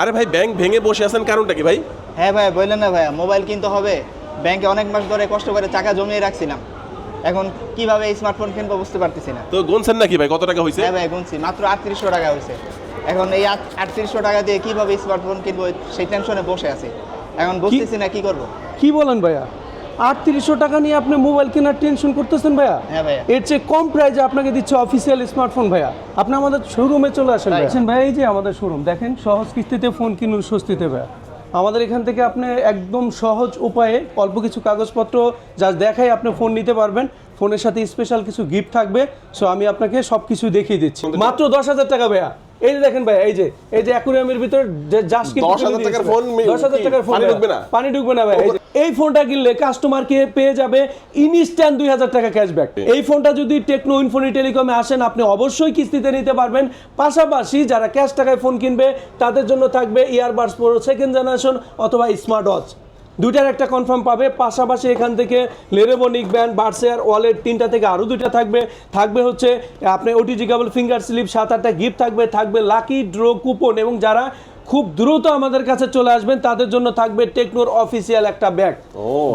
আরে ভাই ব্যাংক ভেঙে বসে আছেন কারণটা কি ভাই? হ্যাঁ ভাই বললেন না ভাইয়া, মোবাইল কিনতে হবে। ব্যাংকে অনেক মাস ধরে কষ্ট করে টাকা জমিয়ে রাখছিলাম, এখন কিভাবে স্মার্টফোন কিনবো বুঝতে পারতেছি না। তো গুনছেন নাকি ভাই কত টাকা হয়েছে? হ্যাঁ ভাই গুনছি, মাত্র 3800 টাকা হয়েছে। এখন এই 3800 টাকা দিয়ে কিভাবে স্মার্টফোন কিনবো সেই টেনশনে বসে আছি, এখন বুঝতেছি না কি করবো। কি বলেন ভাইয়া, 3800 টাকা নিয়ে আপনি মোবাইল কেনার টেনশন করতেছেন ভাইয়া? হ্যাঁ ভাইয়া। এর চেয়ে কম প্রাইসে আপনাকে দিচ্ছে অফিসিয়াল স্মার্টফোন ভাইয়া। আপনি আমাদের শোরুমে চলে আসেন ভাই। এই যে আমাদের শোরুম দেখেন, সহজ কিস্তিতে ফোন কিনুন স্বস্তিতে ভাইয়া। আমাদের এখান থেকে আপনি একদম সহজ উপায়ে অল্প কিছু কাগজপত্র যা দেখাই আপনি ফোন নিতে পারবেন। ফোনের সাথে স্পেশাল কিছু গিফট থাকবে। সো আমি আপনাকে সব কিছু দেখিয়ে দিচ্ছি মাত্র 10,000 টাকা ভাইয়া। এই যে দেখেন ভাই, এই যে অ্যাকুরিয়ামের ভিতর জাস্ট 10,000 টাকার ফোন, 10,000 টাকার ফোন পানি ঢুকবে না? পানি ঢুকবে না ভাই। এই ফোনটা কিনলে কাস্টমারকে পেয়ে যাবে ইনস্ট্যান্ট 2,000 টাকা ক্যাশব্যাক। এই ফোনটা যদি টেকনো ইনফোনি টেলিকমে আসেন আপনি অবশ্যই কিস্তিতে নিতে পারবেন। পাশাপাশি যারা ক্যাশ টাকায় ফোন কিনবে তাদের জন্য থাকবে ইয়ারবাডস প্রো সেকেন্ড জেনারেশন অথবা স্মার্ট ওয়াচ, দুইটার একটা কনফার্ম পাবে। পাশাপাশি এখান থেকে লেনোভো নিকব্যান্ড, বাডসেয়ার ওয়ালেট তিনটা থেকে আরও দুইটা থাকবে হচ্ছে আপনি ওটিজি কেবল, ফিঙ্গার স্লিপ, 7-8টা গিফট থাকবে লাকি ড্র কুপন, এবং যারা খুব দ্রুত আমাদের কাছে চলে আসবেন তাদের জন্য থাকবে টেকনোর অফিসিয়াল একটা ব্যাগ।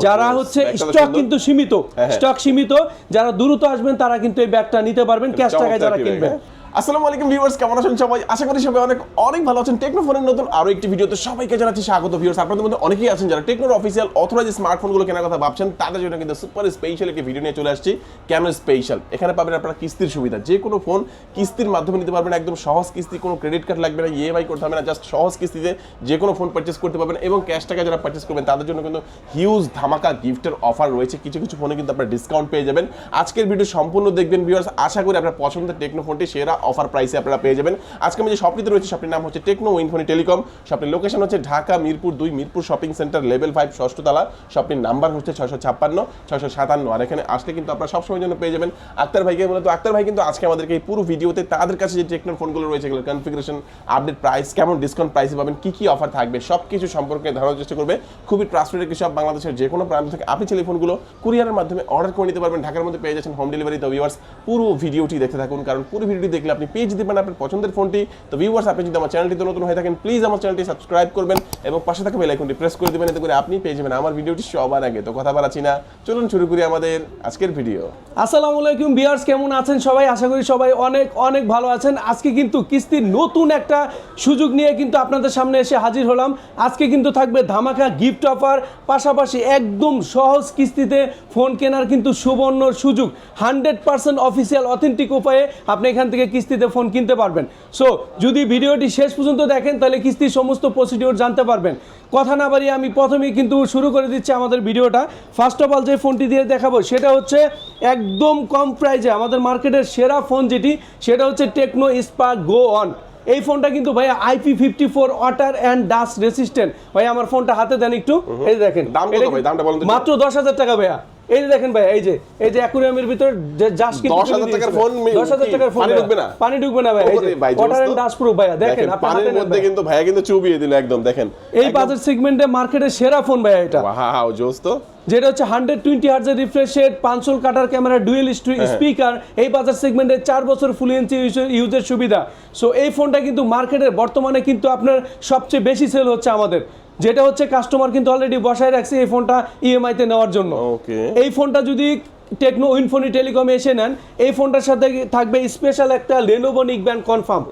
যারা হচ্ছে স্টক কিন্তু সীমিত, স্টক সীমিত, যারা দ্রুত আসবেন তারা কিন্তু এই ব্যাগটা নিতে পারবেন ক্যাশ টাকায় যারা কিনবেন। আসসালামু আলাইকুম ভিউয়ার্স, কেমন আছেন সবাই? আশা করি সবাই অনেক ভালো আছেন। টেকনো ফোনের নতুন আরো একটি ভিডিওতে সবাইকে জানাচ্ছি স্বাগত। ভিউয়ার্স, আপনাদের মধ্যে অনেকেই আছেন যারা টেকনোর অফিসিয়াল অথরাইজ স্মার্টফোনগুলো কেনার কথা ভাবছেন, তাদের জন্য কিন্তু সুপার স্পেশাল একটি ভিডিও নিয়ে চলে আসছি। কেন স্পেশাল? এখানে পাবেন আপনারা কিস্তির সুবিধা, যে কোনো ফোন কিস্তির মাধ্যমে নিতে পারবেন, একদম সহজ কিস্তি, কোনো ক্রেডিট কার্ড লাগবে না, ইএমআই করতে হবে না, জাস্ট সহজ কিস্তিতে যে কোনো ফোন পারচেস করতে পারবেন। এবং ক্যাশ টাকা যারা পারচেস করবেন তাদের জন্য কিন্তু হিউজ ধামাকা গিফটের অফার রয়েছে। কিছু কিছু ফোনে কিন্তু আপনারা ডিসকাউন্ট পেয়ে যাবেন। আজকের ভিডিও সম্পূর্ণ দেখবেন ভিউয়ার্স, আশা করি আপনার পছন্দের টেকনো ফোনটি সেরা অফার প্রাইসে আপনারা পেয়ে যাবেন। আজকে আমি যে শপটিতে রয়েছে শপটির নাম হচ্ছে টেকনো ইনফোনি টেলিকম। শপটির লোকেশন হচ্ছে Dhaka Mirpur 2, Mirpur shopping centre, level 5, 6ষ্ঠ তলা। শপটির নাম্বার হচ্ছে 656-657। আর এখানে আসলে কিন্তু আপনারা সবসময়ের জন্য পেয়ে যাবেন আক্তার ভাইকে। মূলত আক্তার ভাই কিন্তু আজকে আমাদেরকে এই পুরো ভিডিওতে তাদের কাছে যে টেকনোর ফোনগুলো রয়েছে এগুলোর কনফিগারেশন, আপডেট প্রাইস, কেমন ডিসকাউন্ট প্রাইসে পাবেন, কি কি অফার থাকবে, সব কিছু সম্পর্কে ধারণার চেষ্টা করবে। খুবই ট্রাস্টেড একটি শপ, বাংলাদেশের যে কোনো প্রান্ত থেকে আপনি চাইলে ফোনগুলো কুরিয়ারের মাধ্যমে অর্ডার করে নিতে পারবেন। ঢাকার মধ্যে পেয়ে যাচ্ছেন হোম ডেলিভারি। তো ভিউয়ার্স, পুরো ভিডিওটি দেখতে থাকুন, কারণ পুরো ভিডিওটি দেখলে আপনি পেয়ে যেতে পারেন আপনার পছন্দের ফোনটি। তো ভিউয়ার্স, আপনি যদি আমার চ্যানেলটিতে নতুন হয়ে থাকেন প্লিজ আমার চ্যানেলটি সাবস্ক্রাইব করবেন এবং পাশে থাকা বেল আইকনটি প্রেস করে দিবেন, এতে করে আপনি পেয়ে যাবেন আমার ভিডিওটি সবার আগে। তো কথা বাড়াচ্ছি না, চলুন শুরু করি আমাদের আজকের ভিডিও। আসসালামু আলাইকুম ভিউয়ার্স, কেমন আছেন সবাই? আশা করি সবাই অনেক অনেক ভালো আছেন। আজকে কিন্তু কিস্তির নতুন একটা সুযোগ নিয়ে কিন্তু আপনাদের সামনে এসে হাজির হলাম। আজকে কিন্তু থাকবে ধামাকা গিফট অফার, পাশাপাশি একদম সহজ কিস্তিতে ফোন কেনার কিন্তু সুবর্ণ সুযোগ। 100% অফিসিয়াল অথেন্টিক উপায়ে আপনি এখান থেকে কিস্তিতে ফোন কিনতে পারবেন। সো যদি ভিডিওটি শেষ পর্যন্ত দেখেন তাহলে কিস্তির সমস্ত প্রসিডিওর জানতে পারবেন। কথা না বাড়িয়ে আমি প্রথমেই কিন্তু শুরু করে দিচ্ছি আমাদের ভিডিওটা। ফার্স্ট অফ অল যে ফোনটি দিয়ে দেখাবো সেটা হচ্ছে একদম কম প্রাইজে আমাদের মার্কেটের সেরা ফোন, যেটি সেটা হচ্ছে টেকনো স্পার্ক গো অন। এই ফোনটা কিন্তু ভাইয়া IP54 water and dust resistant. ভাই আমার ফোনটা হাতে দেন একটু, এই দেখেন দামটা বলুন তো। মাত্র 10,000 টাকা ভাইয়া। এই যে দেখেন ভাই, এই যে অ্যাকুরিয়ামের ভিতর জাস্ট 10,000 টাকার ফোন, 10,000 টাকার ফোন, পানি ঢুকবে না ভাই। এই যে ওয়াটার এন্ড ডাস্ট প্রুফ ভাইয়া, দেখেন পানির মধ্যে কিন্তু ভাইয়া কিন্তু চুবিয়ে দিল একদম। দেখেন এই বাজেট সেগমেন্টে মার্কেটের সেরা ফোন ভাইয়া এটা। ওয়াও জোস তো, যেটা হচ্ছে 120 হার্জ এর রিফ্রেশ রেট, 500 কাটার ক্যামেরা, ডুয়েল স্পিকার, এই বাজার সেগমেন্টে 4 বছর ফুল এনসি ইউজের সুবিধা। সো এই ফোনটা কিন্তু মার্কেটের বর্তমানে কিন্তু আপনার সবচেয়ে বেশি সেল হচ্ছে আমাদের, যেটা হচ্ছে কাস্টমার কিন্তু অলরেডি বসায় রাখছে এই ফোনটা ইএমআই তে নেওয়ার জন্য। এই ফোনটা যদি টেকনো ইনফোনি টেলিকমে এসে নেন, এই ফোনটার সাথে থাকবে স্পেশাল একটা লেনোভো নিকব্যান্ড কনফার্ম।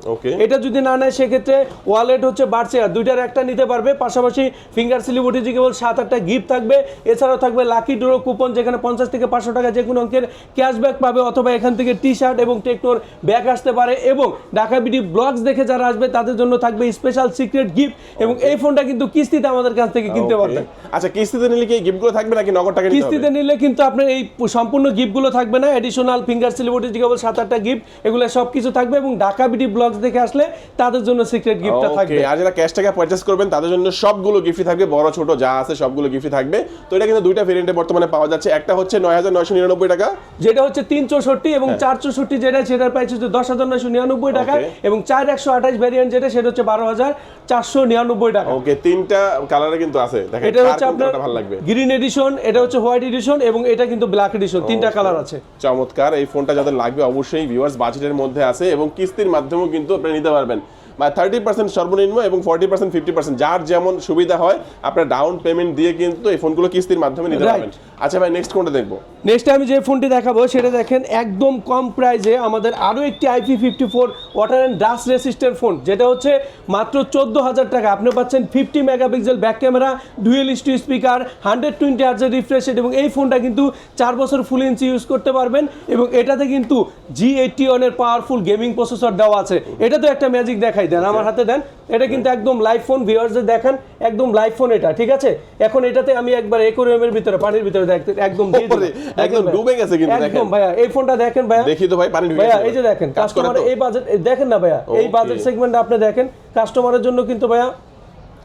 এটা যদি না নেয় সেক্ষেত্রে ওয়ালেট হচ্ছে বাড়ছেয়ার, দুইটার একটা নিতে পারবে। পাশাপাশি ফিঙ্গার স্লিপ, ওটিজি কেবল, 7-8টা গিফট থাকবে। এছাড়াও থাকবে লাকি ড্র কুপন, যেখানে 50 থেকে 500 টাকা যে কোনো অঙ্কের ক্যাশব্যাক পাবে, অথবা এখান থেকে টি শার্ট এবং টেকনোর ব্যাগ আসতে পারে। এবং ঢাকা বিডি ব্লগস দেখে যারা আসবে তাদের জন্য থাকবে স্পেশাল সিক্রেট গিফট। এবং এই ফোনটা কিন্তু কিস্তিতে আমাদের কাছ থেকে কিনতে পারবেন। আচ্ছা, কিস্তিতে নিলে কি এই গিফটগুলো থাকবে নাকি নগদ টাকা? কিস্তিতে নিলে কিন্তু আপনার এই সম্পূর্ণ গিফটগুলো থাকবে না, additional finger slip, OTG cable, 7-8টা গিফট, এগুলো সবকিছু থাকবে। এবং ঢাকা বিডি ব্লগস দেখে আসলে তাদের জন্য সিক্রেট গিফটটা থাকবে। আর যারা ক্যাশ টাকা পারচেজ করবেন তাদের জন্য সবগুলো গিফটই থাকবে, বড় ছোট যা আছে সবগুলো গিফটই থাকবে। তো এটা কিন্তু দুইটা ভেরিয়েন্টে বর্তমানে পাওয়া যাচ্ছে। একটা হচ্ছে 9,999 টাকা, যেটা হচ্ছে 364, এবং 464 যেটা সেটার প্রাইস হচ্ছে 10,999 টাকা, এবং 4128 ভেরিয়েন্ট যেটা সেটা হচ্ছে 12,499 টাকা। ওকে, তিনটা কালারে কিন্তু আছে। দেখেন এটা হচ্ছে আপনার ভালো লাগবে, গ্রিন এডিশন, এটা হচ্ছে হোয়াইট এডিশন, এবং এটা কিন্তু ব্ল্যাক এডিশন, তিনটা কালার আছে। চমৎকার। এই ফোনটা যাদের লাগবে অবশ্যই ভিউয়ার্স বাজেটের মধ্যে আছে এবং কিস্তির মাধ্যমেও কিন্তু আপনি নিতে পারবেন। বা 30% সর্বনিম্ন এবং 40% 50% যার যেমন সুবিধা হয় আপনার ডাউন পেমেন্ট দিয়ে কিন্তু এই ফোনগুলো কিস্তির মাধ্যমে নিতে পারবেন। আচ্ছা ভাই নেক্সট কোনটা দেখবো? নেক্সট আমি যে ফোনটি দেখাবো সেটা দেখেন একদম কম প্রাইসে আমাদের আরও একটি IP54 water and dust resistant phone, যেটা হচ্ছে মাত্র 14,000 টাকা। আপনি পাচ্ছেন 50 মেগাপিক্সেল ব্যাক ক্যামেরা, ডুয়েল স্টু স্পিকার, 120 হার্টজের রিফ্রেশ রেট এবং এই ফোনটা কিন্তু 4 বছর ফুল ইঞ্চি ইউজ করতে পারবেন এবং এটাতে কিন্তু G81 এর পাওয়ারফুল গেমিং প্রসেসর দেওয়া আছে। এটা তো একটা ম্যাজিক দেখাই দেন, আমার হাতে দেন। এটা কিন্তু একদম লাইভ ফোন, ভিউয়ার্সদের দেখেন একদম লাইভ ফোন এটা, ঠিক আছে? এখন এটাতে আমি একবার অ্যাকোয়ারিয়ামের ভিতরে পানির ভিতরে দেখতে একদম দিয়ে দিলাম। একদম ডুবে গেছে কিন্তু দেখেন একদম ভাইয়া এই ফোনটা দেখেন ভাইয়া, দেখি তো ভাই পানি ঢুকে ভাইয়া গেছে। এই যে দেখেন কাজ করে কাস্টমার তো? এই বাজেট দেখেন না ভাইয়া, এই বাজেট সেগমেন্টে আপনি দেখেন কাস্টমারের জন্য কিন্তু ভাইয়া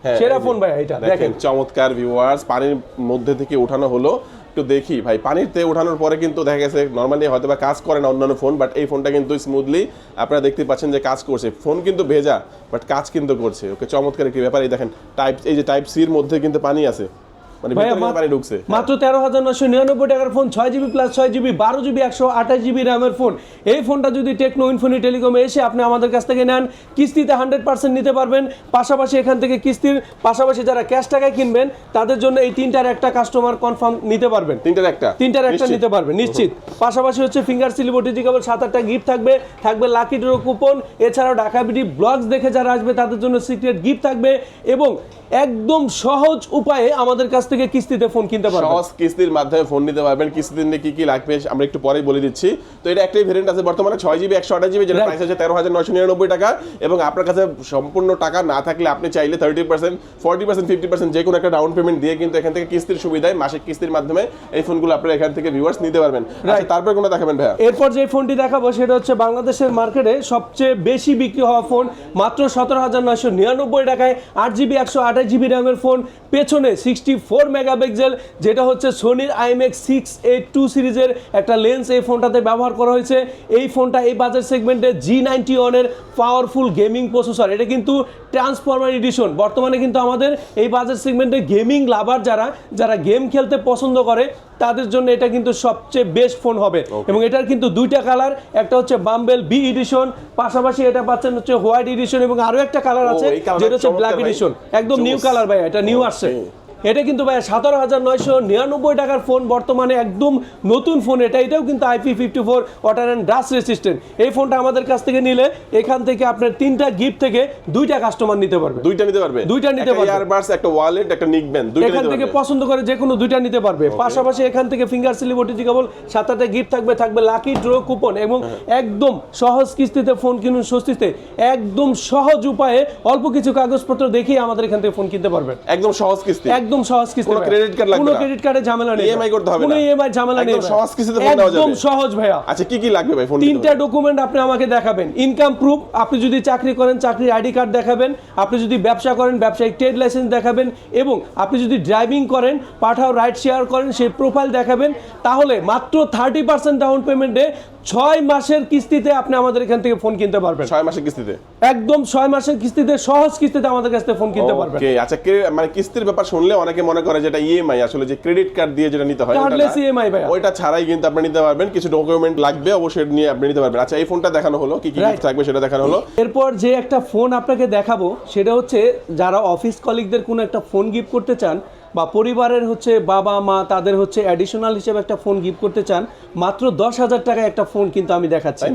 হ্যাঁ, সেরা এই যে, ফোন ভাইয়া এটা দেখেন দেখেন। চমৎকার ভিউয়ার্স, পানির মধ্যে থেকে ওঠানো হলো। একটু দেখি ভাই, পানিতে ওঠানোর পরে কিন্তু দেখা গেছে নর্মালি হয়তো বা কাজ করে না অন্যান্য ফোন, বাট এই ফোনটা কিন্তু স্মুথলি আপনারা দেখতে পাচ্ছেন যে কাজ করছে। ফোন কিন্তু ভেজা বাট কাজ কিন্তু করছে। ওকে, চমৎকার একটি ব্যাপার। এই দেখেন এই যে টাইপ সির মধ্যে কিন্তু পানি আছে, মানে ভাইয়া ভিতরে পানি ঢুকছে। মাত্র 13,999 টাকার phone, 6GB plus 6GB 12GB 128GB র্যামের ফোন। এই ফোনটা যদি টেকনো ইনফিনিটি টেলিকমে এসে আপনি আমাদের কাছ থেকে নেন, কিস্তিতে 100% নিতে পারবেন। পাশাপাশি এখান থেকে কিস্তির পাশাপাশি যারা ক্যাশ টাকায় কিনবেন তাদের জন্য এই তিনটার একটা কাস্টমার কনফার্ম নিতে পারবেন। তিনটার একটা নিশ্চিত নিতে পারবেন নিশ্চিত। পাশাপাশি হচ্ছে ফিঙ্গার সিল ওটিজি কেবল 7-8টা গিফট থাকবে লাকি ড্র কুপন। এছাড়াও ঢাকা বিডি ব্লগস দেখে যারা আসবে তাদের জন্য সিক্রেট গিফট থাকবে এবং একদম সহজ উপায়ে আমাদের কাছ থেকে কিস্তিতে ফোন কিনতে পারবেন। সহজ কিস্তির মাধ্যমে ফোন নিতে পারবেন। কিস্তিতে নিয়ে কি কি লাগবে আমরা একটু পরেই বলে দিচ্ছি। তো এটা একটাই ভেরিয়েন্ট আছে বর্তমানে 6GB 128GB, যেটা প্রাইস হচ্ছে 13,999 টাকা। এবং আপনার কাছে সম্পূর্ণ টাকা না থাকলে আপনি চাইলে 30%, 40%, 50% যে কোনো একটা ডাউন পেমেন্ট দিয়ে কিন্তু এখান থেকে কিস্তির সুবিধায় মাসিক কিস্তির মাধ্যমে এই ফোনগুলো আপনারা এখান থেকে ভিউয়ার্স নিতে পারবেন। আচ্ছা, তারপর কোনটা দেখাবেন ভাইয়া? এরপর যে ফোনটি দেখাবো সেটা হচ্ছে বাংলাদেশের মার্কেটে সবচেয়ে বেশি বিক্রি হওয়া ফোন, মাত্র 17,999 টাকায় 8GB 128GB র্যামের ফোন, পেছনে 64 মেগাপিক্সেল যেটা হচ্ছে সোনির IMX 682 সিরিজের একটা লেন্স এই ফোনটাতে ব্যবহার করা হয়েছে। এই ফোনটা এই বাজেট সেগমেন্টে G91 এর পাওয়ারফুল গেমিং প্রসেসর। এটা কিন্তু ট্রান্সফরমার এডিশন। বর্তমানে কিন্তু আমাদের এই বাজেট সেগমেন্টে গেমিং লাভার যারা গেম খেলতে পছন্দ করে তাদের জন্য এটা কিন্তু সবচেয়ে বেস্ট ফোন হবে। এবং এটার কিন্তু দুইটা কালার, একটা হচ্ছে বাম্বেল বি এডিশন, পাশাপাশি এটা পাচ্ছেন হচ্ছে হোয়াইট এডিশন এবং আরো একটা কালার আছে যেটা হচ্ছে ব্ল্যাক এডিশন, একদম নিউ কালার ভাই, এটা নিউ আসছে। এটা কিন্তু ভাই 17,999 টাকার ফোন, বর্তমানে একদম নতুন ফোন এটা। এটাও কিন্তু IP54 water and dust resistant. এই ফোনটা আমাদের কাছ থেকে নিলে এখান থেকে আপনার 3টা গিফট থেকে 2টা কাস্টমার নিতে পারবে। দুইটা নিতে পারবে, ইয়ারবাডস, একটা ওয়ালেট, একটা নিকবেন, দুইটা এখান থেকে পছন্দ করে যে কোনো 2টা নিতে পারবে। পাশাপাশি এখান থেকে ফিঙ্গার সিল ওটিজি কেবল 7-8টা গিফট থাকবে লাকি ড্র কুপন এবং একদম সহজ কিস্তিতে ফোন কিনুন স্বস্তিতে। একদম সহজ উপায়ে অল্প কিছু কাগজপত্র দেখিয়ে আমাদের এখান থেকে ফোন কিনতে পারবেন। একদম সহজ কিস্তি, একদম সহজ কিস্তি, কোনো ক্রেডিট কার্ড লাগবে না, কোনো ক্রেডিট কার্ডে ঝামেলা নেই, ইএমআই করতে হবে না, কোনো ইএমআই ঝামেলা নেই, একদম সহজ কিস্তিতে ফোন দেওয়া যাবে, একদম সহজ ভাইয়া। আচ্ছা কি কি লাগবে ভাই ফোন? 3টা ডকুমেন্ট আপনি আমাকে দেখাবেন। ইনকাম প্রুফ, আপনি যদি চাকরি করেন চাকরির আইডি কার্ড দেখাবেন, আপনি যদি ব্যবসা করেন ব্যবসায়িক ট্রেড লাইসেন্স দেখাবেন এবং আপনি যদি ড্রাইভিং করেন পাঠাও রাইড শেয়ার করেন সেই প্রোফাইল দেখাবেন। তাহলে মাত্র 30% ডাউন পেমেন্টে 6 মাসের কিস্তিতে আপনি আমাদের এখান থেকে ফোন কিনতে পারবেন। 6 মাসের কিস্তিতে, একদম 6 মাসের কিস্তিতে, সহজ কিস্তিতে আমাদের কাছ থেকে ফোন কিনতে পারবেন। ওকে, আচ্ছা মানে কিস্তির ব্যাপার শুনলে অনেকে মনে করে যেটা ইএমআই, আসলে যে ক্রেডিট কার্ড দিয়ে যেটা নিতে হয় কার্ডলেস ইএমআই ভাই, ওইটা ছাড়াই কিন্তু আপনি নিতে পারবেন। কিছু ডকুমেন্ট লাগবে অবশ্যই নিয়ে আপনি নিতে পারবেন। আচ্ছা এই ফোনটা দেখানো হলো, কি কি গিফট থাকবে সেটা দেখানো হলো। এরপর যে একটা ফোন আপনাকে দেখাবো সেটা হচ্ছে যারা অফিস কলিগদের কোনো একটা ফোন গিফট করতে চান বা পরিবারের হচ্ছে বাবা মা তাদের হচ্ছে অ্যাডিশনাল হিসেবে একটা ফোন গিফট করতে চান, মাত্র 10,000 টাকায় একটা ফোন কিন্তু আমি দেখাচ্ছি,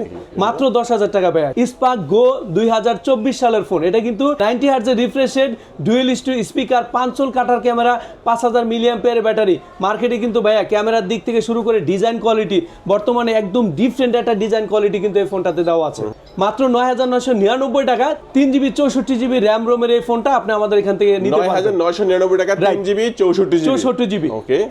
মাত্র 10,000 টাকা ব্যয়। স্পার্ক গো 2024 সালের ফোন। এটা কিন্তু 90 হার্টজের রিফ্রেশ রেট, ডুয়েল স্পিকার, 5 কাটার ক্যামেরা, 5000 মিলিঅ্যাম্পিয়ার ব্যাটারি। মার্কেটে কিন্তু ভাইয়া ক্যামেরার দিক থেকে শুরু করে ডিজাইন কোয়ালিটি বর্তমানে একদম ডিফারেন্ট একটা ডিজাইন কোয়ালিটি কিন্তু এই ফোনটাতে দেওয়া আছে। মাত্র 9,999 টাকা 3GB 64GB র্যাম রোমের এই ফোনটা আপনি আমাদের এখান থেকে নিতে পারবেন। 9,999 টাকা 3GB 64GB।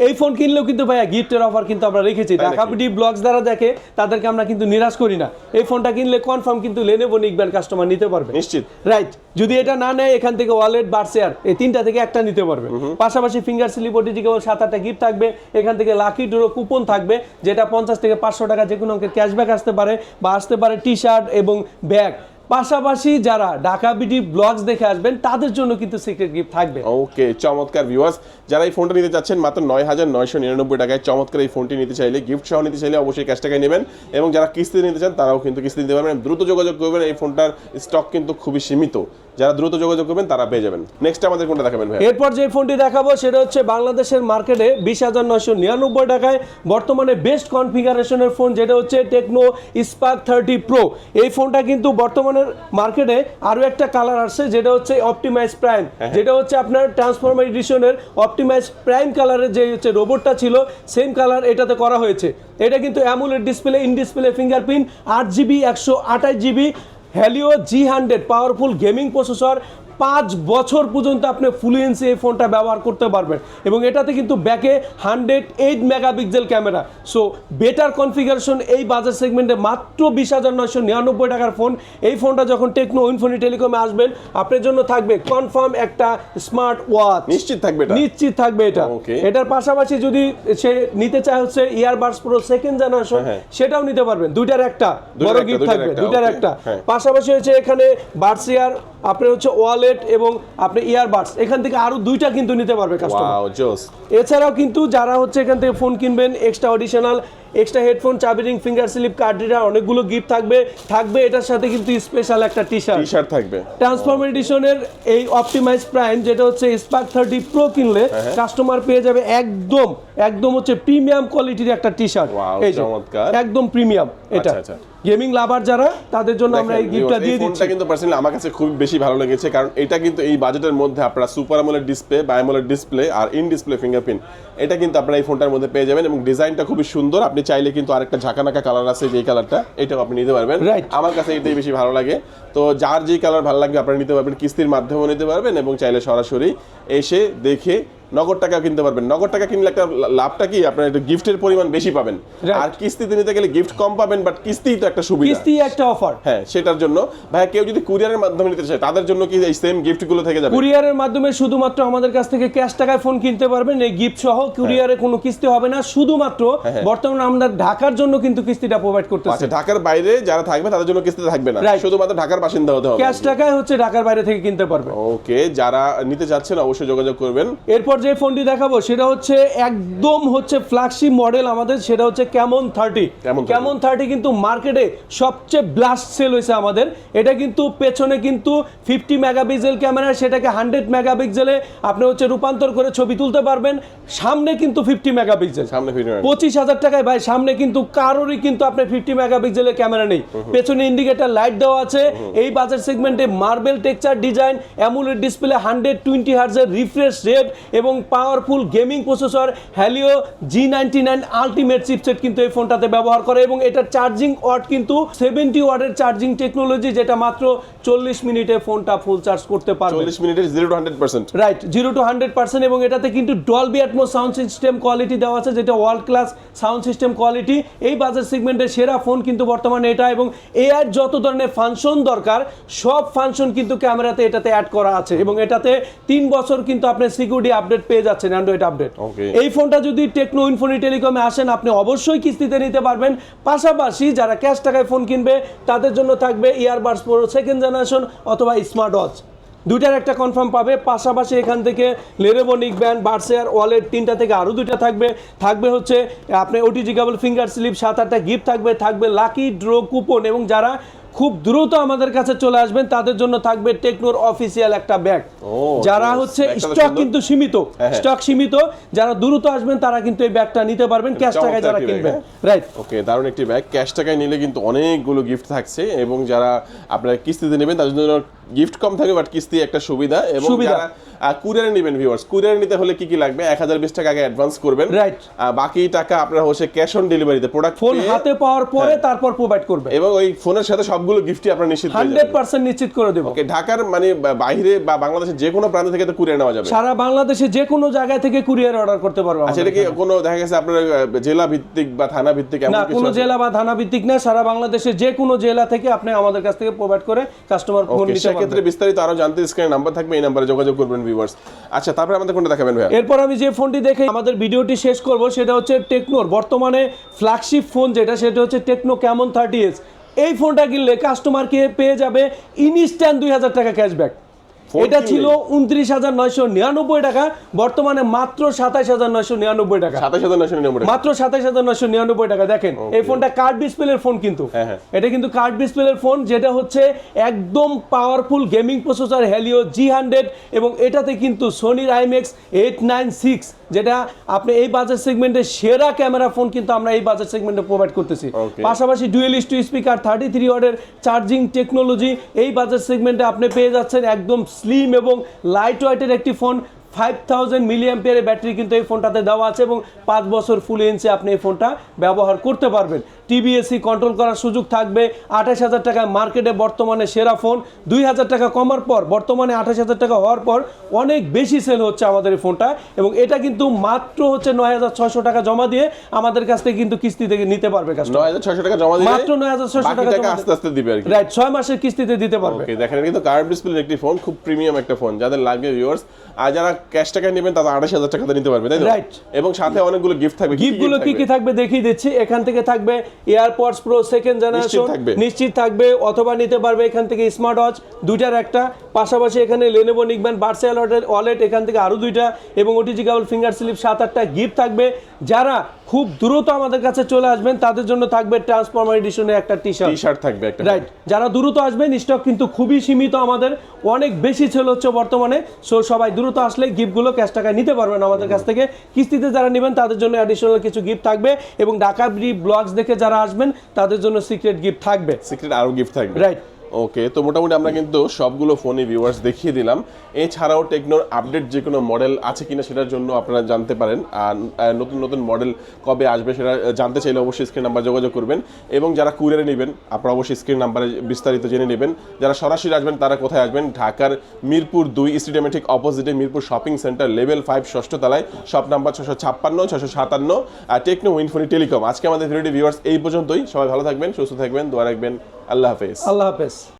এই ফোন কিনলেও কিন্তু ভাইয়া গিফটের অফার কিন্তু আমরা রেখেছি। ঢাকা বিডি ব্লগস দ্বারা দেখে তাদেরকে আমরা কিন্তু নিরাশ করি না। এই ফোনটা কিনলে কনফার্ম কিন্তু লেনোভো নিকবেন কাস্টমার নিতে পারবে নিশ্চিত, রাইট। যদি এটা না নেয় এখান থেকে ওয়ালেট বার্সেয়ার এই 3টা থেকে একটা নিতে পারবে। পাশাপাশি ফিঙ্গার স্লিপ ওটিজি কেবল 7-8টা গিফট থাকবে। এখান থেকে লাকি ড্র কুপন থাকবে যেটা 50 থেকে 500 টাকা যে কোনো অঙ্কের ক্যাশব্যাক আসতে পারে বা আসতে পারে টি শার্ট এবং ব্যাগ। পাশাপাশি যারা ঢাকা বিডি ব্লগস দেখে আসবেন তাদের জন্য কিন্তু সিক্রেট গিফট থাকবে। ওকে, চমৎকার ভিউয়ার্স, যারা এই ফোনটা নিতে চাচ্ছেন মাত্র 9,999 টাকায় চমৎকার এই ফোনটি নিতে চাইলে, গিফট সহ নিতে চাইলে অবশ্যই ক্যাশ টাকায় নেবেন, এবং যারা কিস্তিতে নিতে চান তারাও কিন্তু কিস্তি নিতে পারবেন। দ্রুত যোগাযোগ করবেন, এই ফোনটার স্টক কিন্তু খুবই সীমিত, যারা দ্রুত যোগাযোগ করবেন তারা পেয়ে যাবেন। নেক্সট আমাদের কোনটা দেখাবেন ভাই? এরপর যে ফোনটি দেখাবো সেটা হচ্ছে বাংলাদেশের মার্কেটে 20,999 টাকায় বর্তমানে বেস্ট কনফিগারেশনের ফোন, যেটা হচ্ছে টেকনো স্পার্ক 30 প্রো। এই ফোনটা কিন্তু বর্তমানের মার্কেটে আরো একটা কালার আসছে, যেটা হচ্ছে অপটিমাইজ প্রাইম, যেটা হচ্ছে আপনার ট্রান্সফরমার এডিশনের অপটিমাইজ প্রাইম কালারের যে হচ্ছে রোবটটা ছিল সেম কালার এটাতে করা হয়েছে। এটা কিন্তু AMOLED display, in display fingerprint, 8GB 128GB Helio G100 powerful gaming processor, 5 বছর পর্যন্ত আপনি ফুলুয়েন্সি এই ফোনটা ব্যবহার করতে পারবেন, এবং এটাতে কিন্তু ব্যাকে 108 megapixel camera. So better configuration এই বাজার সেগমেন্টে মাত্র 20,999 টাকার ফোন। এই ফোনটা যখন টেকনো ইনফিনিটি টেলিকমে আসবেন আপনার জন্য থাকবে কনফার্ম একটা স্মার্ট ওয়াচ, নিশ্চিত থাকবে এটা, নিশ্চিত থাকবে এটা। এটার পাশাপাশি যদি সে নিতে চায় হচ্ছে ইয়ারবাডস প্রো সেকেন্ড জেনারেশন, সেটাও নিতে পারবেন। দুইটার একটা বড় গিফট থাকবে, দুইটার একটা। পাশাপাশি হচ্ছে এখানে বাডস ইয়ার, আপনার হচ্ছে ওয়ালেট এবং আপনি ইয়ারবাডস, এখান থেকে আরো দুইটা কিন্তু নিতে পারবে কাস্টমার। ওয়াও, জোস। এছাড়াও কিন্তু যারা হচ্ছে এখান থেকে ফোন কিনবেন, এক্সট্রা অডিশনাল এক্সট্রা হেডফোন, চাবি ring, finger slip, card reader, অনেকগুলো গিফট থাকবে এটার সাথে কিন্তু স্পেশাল একটা টি-শার্ট থাকবে। ট্রান্সফরমার এডিশনের এই অপটিমাইজ প্রাইম, যেটা হচ্ছে স্পার্ক 30 প্রো কিনলে কাস্টমার পেয়ে যাবে একদম হচ্ছে প্রিমিয়াম কোয়ালিটির একটা টি-শার্ট। এই যে একদম প্রিমিয়াম, এটা গেমিং লাভার যারা তাদের জন্য আমরা এই গিফটটা দিয়ে দিচ্ছি। ফোনটা কিন্তু পার্সোনালি আমার কাছে খুব বেশি ভালো লেগেছে, কারণ এটা কিন্তু এই বাজেটের মধ্যে আপনারা সুপার অ্যামোলেড ডিসপ্লে, বায়োমোলেড ডিসপ্লে আর ইন ডিসপ্লে ফিঙ্গারপ্রিন্ট, এটা কিন্তু আপনারা এই ফোনটার মধ্যে পেয়ে যাবেন, এবং ডিজাইনটা খুবই সুন্দর। আপনি চাইলে কিন্তু আরেকটা ঝাঁকানাকা কালার আছে, যেই কালারটা, এটাও আপনি নিতে পারবেন। আমার কাছে এটাই বেশি ভালো লাগে। তো যার যেই কালার ভালো লাগবে আপনারা নিতে পারবেন, কিস্তির মাধ্যমেও নিতে পারবেন, এবং চাইলে সরাসরি এসে দেখে নগদ টাকা কিনতে পারবেন। নগদ টাকা কিনলে একটা লাভটা কি, আপনার একটা গিফটের পরিমাণ বেশি পাবেন, আর কিস্তিতে নিতে গেলে গিফট কম পাবেন, বাট কিস্তিই তো একটা সুবিধা, কিস্তি একটা অফার। হ্যাঁ, সেটার জন্য ভাই কেউ যদি কুরিয়ারের মাধ্যমে নিতে চায় তাদের জন্য কি এই সেম গিফটগুলো থেকে যাবে? কুরিয়ারের মাধ্যমে শুধুমাত্র আমাদের কাছ থেকে ক্যাশ টাকায় ফোন কিনতে পারবেন, এই গিফট সহ। কুরিয়ারে কোনো কিস্তি হবে না, শুধুমাত্র বর্তমানে আমরা ঢাকার জন্য কিন্তু কিস্তিটা প্রোভাইড করতেছি। আচ্ছা, ঢাকার বাইরে যারা থাকবে তাদের জন্য কিস্তি থাকবে না, শুধুমাত্র ঢাকার বাসিন্দা হতে হবে, ক্যাশ টাকায় হচ্ছে ঢাকার বাইরে থেকে কিনতে পারবে। ওকে, যারা নিতে চাচ্ছেন অবশ্যই যোগাযোগ করবেন। এরপর যে ফোনটি দেখাবো সেটা হচ্ছে একদম হচ্ছে ফ্ল্যাগশিপ মডেল আমাদের, সেটা হচ্ছে ক্যামন 30। ক্যামন 30 কিন্তু মার্কেটে সবচেয়ে ব্লাস্ট সেল হয়েছে আমাদের। এটা কিন্তু পেছনে কিন্তু 50 মেগাপিক্সেল ক্যামেরা, সেটাকে 100 মেগাপিক্সেলে আপনি হচ্ছে রূপান্তর করে ছবি তুলতে পারবেন। সামনে কিন্তু 50 মেগাপিক্সেল, সামনে 25,000 টাকায় ভাই সামনে কিন্তু কারোরই কিন্তু আপনার 50 মেগাপিক্সেলের ক্যামেরা নেই। পেছনে ইন্ডিকেটর লাইট দেওয়া আছে। এই বাজার সেগমেন্টে marble texture design, AMOLED display, 120 হার্টজের রিফ্রেশ রেট এবং powerful gaming processor Helio G99 ultimate chipset কিন্তু এই ফোনটাতে ব্যবহার করে, এবং এটার চার্জিং ওয়াট কিন্তু 70 ওয়াটের চার্জিং টেকনোলজি, যেটা মাত্র 40 মিনিটে ফোনটা ফুল চার্জ করতে পারবে। 40 মিনিটে 0 to 100%, রাইট, 0 to 100%। এবং এটাতে কিন্তু Dolby atoms sound system quality দেওয়া আছে, যেটা world class sound system quality. এই বাজার সেগমেন্টের সেরা ফোন কিন্তু বর্তমানে এটা, এবং এআই যত ধরনের ফাংশন দরকার সব ফাংশন কিন্তু ক্যামেরাতে এটাতে অ্যাড করা আছে, এবং এটাতে 3 বছর কিন্তু আপনি সিকিউরিটি আপডেট পেয়ে যাচ্ছেন, অ্যান্ড্রয়েড আপডেট। এই ফোনটা যদি টেকনো ইনফিনিটি টেলিকমে আসেন আপনি অবশ্যই কিস্তিতে নিতে পারবেন। পাশাপাশি যারা ক্যাশ টাকায় ফোন কিনবে তাদের জন্য থাকবে ইয়ারবাডস প্রো সেকেন্ড জেনারেশন অথবা স্মার্ট ওয়াচ, দুইটার একটা কনফার্ম পাবে। পাশাপাশি এখান থেকে লেনোভো নিক ব্যান্ড, বাডস এয়ার, ওয়ালেট, 3টা থেকে আরও 2টা থাকবে হচ্ছে আপনি ওটিজি কেবল, ফিঙ্গার স্লিপ, 7-8টা গিফট থাকবে লাকি ড্র কুপন, এবং যারা খুব দ্রুত আমাদের কাছে চলে আসবেন তাদের জন্য থাকবে টেকনোর অফিসিয়াল একটা ব্যাগ। যারা হচ্ছে স্টক কিন্তু সীমিত, যারা দ্রুত আসবেন তারা কিন্তু এই ব্যাগটা নিতে পারবেন ক্যাশ টাকায় যারা কিনবেন। রাইট, ওকে, দারুণ একটি ব্যাগ। ক্যাশ টাকায় নিলে কিন্তু অনেকগুলো গিফট থাকছে, এবং যারা আপনারা কিস্তিতে নেবেন তাদের জন্য গিফট কম থাকবে, বাট কিস্তি একটা সুবিধা। এবং যারা কুরিয়ারে নেবেন ভিউয়ার্স, কুরিয়ারে নিতে হলে কি লাগবে, 1020 টাকা আগে অ্যাডভান্স করবেন, রাইট, বাকি টাকা আপনারা হচ্ছে ক্যাশ অন ডেলিভারিতে প্রোডাক্ট ফোন হাতে পাওয়ার পরে তারপর প্রোভাইড করবে, এবং ওই ফোনের সাথে সবগুলো গিফটই আপনারা নিশ্চিত 100% নিশ্চিত করে দেব। ওকে, ঢাকার মানে বাইরে বা বাংলাদেশের যে কোনো প্রান্ত থেকে তো কুরিয়ার নেওয়া যাবে, সারা বাংলাদেশে যে কোনো জায়গা থেকে কুরিয়ার অর্ডার করতে পারবে। আচ্ছা, এটা কি কোনো দেখা গেছে আপনার জেলা ভিত্তিক বা থানা ভিত্তিক? না, কোনো জেলা বা থানা ভিত্তিক না, সারা বাংলাদেশে যে কোনো জেলা থেকে আপনি আমাদের কাছ থেকে প্রোভাইড করে কাস্টমার ফোন নিতে পারবেন। সেক্ষেত্রে বিস্তারিত আরো জানতে স্ক্রিনে নাম্বার থাকবে, এই নাম্বারে যোগাযোগ করবেন ভিউয়ার্স। আচ্ছা, তারপরে আমাদের কোনটা দেখাবেন ভাই? এরপর আমি যে ফোনটি দেখে আমাদের ভিডিওটি শেষ করব সেটা হচ্ছে টেকনোর বর্তমানে ফ্ল্যাগশিপ ফোন, যেটা সেটা হচ্ছে টেকনো ক্যামন 30s। এই ফোনটা কিনলে কাস্টমারকে পেয়ে যাবে ইনস্ট্যান্ট 2000 টাকা ক্যাশব্যাক। ফোন এটা কিনলে? ছিল 29,999 টাকা, বর্তমানে মাত্র 27,999 টাকা। 27,999 মাত্র 27,999 টাকা। দেখেন এই ফোনটা কার্ড ডিসপ্লের ফোন কিন্তু, হ্যাঁ, হ্যাঁ। এটা কিন্তু কার্ড ডিসপ্লের ফোন, যেটা হচ্ছে একদম powerful gaming processor Helio G100, এবং এটাতে কিন্তু সোনির IMX 896, যেটা আপনি এই বাজেট সেগমেন্টে সেরা ক্যামেরা ফোন কিন্তু আমরা এই বাজেট সেগমেন্টে প্রোভাইড করতেছি। Okay. পাশাপাশি ডুয়েল স্টু স্পিকার, 33 ওয়াটের চার্জিং টেকনোলজি, এই বাজেট সেগমেন্টে আপনি পেয়ে যাচ্ছেন একদম স্লিম এবং লাইট ওয়েটের একটি ফোন। 5000 মিলিঅ্যাম্পিয়ারের ব্যাটারি কিন্তু এই ফোনটাতে দেওয়া আছে, এবং 5 বছর ফুল ইঞ্চে আপনি এই ফোনটা ব্যবহার করতে পারবেন। টিবিএসসি কন্ট্রোল করার সুযোগ থাকবে। 28,000 টাকা মার্কেটে বর্তমানে সেরা ফোন। 2,000 টাকা কমার পর বর্তমানে 28,000 টাকা হওয়ার পর অনেক বেশি সেল হচ্ছে আমাদের এই ফোনটা, এবং এটা কিন্তু মাত্র হচ্ছে 9,600 টাকা জমা দিয়ে আমাদের কাছ থেকে কিন্তু কিস্তি থেকে নিতে পারবে কাস্টমার। 9,600 টাকা জমা দিলে মাত্র 9,600 বাকি টাকা টাকা জমা আস্তে আস্তে দিবে আর কি। রাইট, 6 মাসের কিস্তিতে দিতে পারবে। ওকে, দেখেন এটা কিন্তু কার্ভ ডিসপ্লের একটি ফোন, খুব প্রিমিয়াম একটা ফোন। যাদের লাগবে ভিউয়ার্স, আর যারা ক্যাশ টাকায় নেবেন তারা 28,000 টাকাতে নিতে পারবে, তাই তো? Right. এবং সাথে অনেকগুলো গিফট থাকবে। গিফটগুলো কি কি থাকবে দেখিয়ে দিচ্ছি। এখান থেকে থাকবে এয়ারপডস প্রো সেকেন্ড জেনারেশন, থাকবে। নিশ্চিত থাকবে, অথবা নিতে পারবে এখান থেকে স্মার্ট ওয়াচ দুইটার একটা, পাশাপাশি এখানে লেনোভো নিকবেন ভার্চুয়াল ওয়ালেট এখান থেকে আরো দুইটা, এবং ওটিজি কেবল ফিঙ্গার স্লিপ 7-8টা গিফট থাকবে। যারা খুব দ্রুত আমাদের কাছে চলে আসবেন তাদের জন্য থাকবে ট্রান্সফরমার এডিশনের একটা টি-শার্ট থাকবে একটা। রাইট, যারা দ্রুত আসবেন, স্টক কিন্তু খুবই সীমিত, আমাদের অনেক বেশি সেল হচ্ছে বর্তমানে। সো সবাই দ্রুত আসলে গিফটগুলো ক্যাশ টাকায় নিতে পারবেন আমাদের কাছ থেকে। কিস্তিতে যারা নেবেন তাদের জন্য অ্যাডিশনাল কিছু গিফট থাকবে, এবং ঢাকা ব্লগস দেখে যারা আসবেন তাদের জন্য সিক্রেট গিফট থাকবে। সিক্রেট আরো গিফট থাকবে, রাইট। ওকে, তো মোটামুটি আমরা কিন্তু সবগুলো ফোনে ভিউয়ার্স দেখিয়ে দিলাম। এছাড়াও টেকনোর আপডেট যে কোনো মডেল আছে কিনা সেটার জন্য আপনারা জানতে পারেন, আর নতুন নতুন মডেল কবে আসবে সেটা জানতে চাইলে অবশ্যই স্ক্রিন নাম্বার যোগাযোগ করবেন। এবং যারা কুরিয়ারে নেবেন আপনারা অবশ্যই স্ক্রিন নাম্বারে বিস্তারিত জেনে নেবেন। যারা সরাসরি আসবেন তারা কোথায় আসবেন? ঢাকার মিরপুর 2 স্টেডিয়ামের ঠিক অপোজিটে মিরপুর শপিং সেন্টার লেভেল 5 ষষ্ঠ তলায়, শপ নাম্বার 656 657, আর টেকনো উইনফোনি টেলিকম। আজকে আমাদের ভিডিওটি ভিউয়ার্স এই পর্যন্তই। সবাই ভালো থাকবেন, সুস্থ থাকবেন, দোয়া রাখবেন। আল্লাহ হাফেজ। আল্লাহ হাফেজ।